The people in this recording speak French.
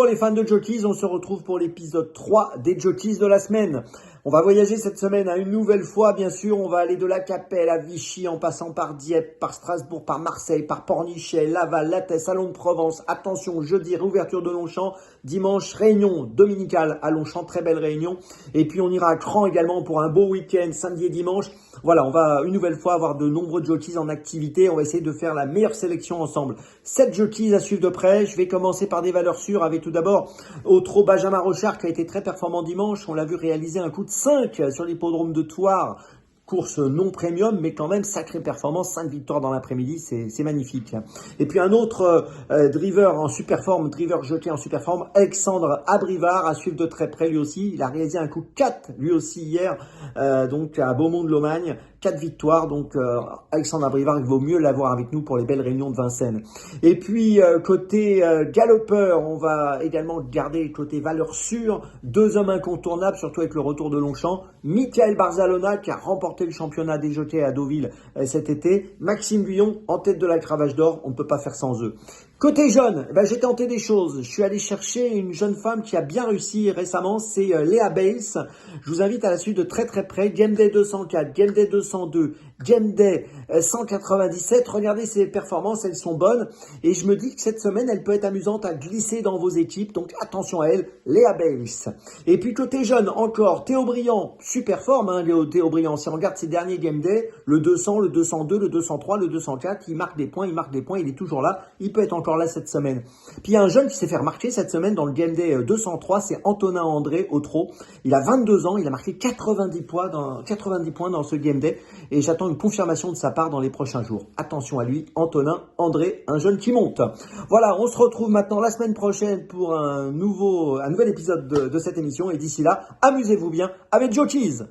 les fans de jockeys, on se retrouve pour l'épisode 3 des jockeys de la semaine. On va voyager cette semaine une nouvelle fois, bien sûr. On va aller de La Capelle à Vichy, en passant par Dieppe, par Strasbourg, par Marseille, par Pornichet, Laval, Lattès, Salon de Provence. Attention, jeudi, réouverture de Longchamp. Dimanche, réunion dominicale à Longchamp, très belle réunion. Et puis on ira à Cran également pour un beau week-end, samedi et dimanche. Voilà, on va une nouvelle fois avoir de nombreux jockeys en activité. On va essayer de faire la meilleure sélection ensemble. 7 jockeys à suivre de près. Je vais commencer par des valeurs sûres avec tout d'abord au trot Benjamin Rochard qui a été très performant dimanche. On l'a vu réaliser un coup de 5 sur l'hippodrome de Thouars. Course non premium, mais quand même sacrée performance, 5 victoires dans l'après-midi, c'est magnifique. Et puis un autre driver en super forme, driver jockey en super forme, Alexandre Abrivard, à suivre de très près lui aussi. Il a réalisé un coup 4 lui aussi hier, donc à Beaumont-de-Lomagne. 4 victoires, donc Alexandre Abrivard, il vaut mieux l'avoir avec nous pour les belles réunions de Vincennes. Et puis côté galopeur, on va également garder côté valeur sûre, 2 hommes incontournables, surtout avec le retour de Longchamp. Michael Barzalona qui a remporté le championnat des jockeys à Deauville cet été. Maxime Guyon en tête de la cravache d'or, on ne peut pas faire sans eux. Côté jeune, j'ai tenté des choses. Je suis allé chercher une jeune femme qui a bien réussi récemment, c'est Léa Bales. Je vous invite à la suivre de très très près. Game Day 204, Game Day 202, Game Day 197. Regardez ses performances, elles sont bonnes. Et je me dis que cette semaine, elle peut être amusante à glisser dans vos équipes. Donc attention à elle, Léa Bales. Et puis côté jeune, encore Théo Briand, super forme, Théo Briand. Si on regarde ses derniers Game Day, le 200, le 202, le 203, le 204, il marque des points, il est toujours là. Il peut être encore là cette semaine. Puis il y a un jeune qui s'est fait remarquer cette semaine dans le Game Day 203, c'est Antonin André au trot. Il a 22 ans, il a marqué 90 points dans ce Game Day et j'attends une confirmation de sa part dans les prochains jours. Attention à lui, Antonin André, un jeune qui monte. Voilà, on se retrouve maintenant la semaine prochaine pour un nouvel épisode de cette émission et d'ici là, amusez-vous bien avec Jockeys.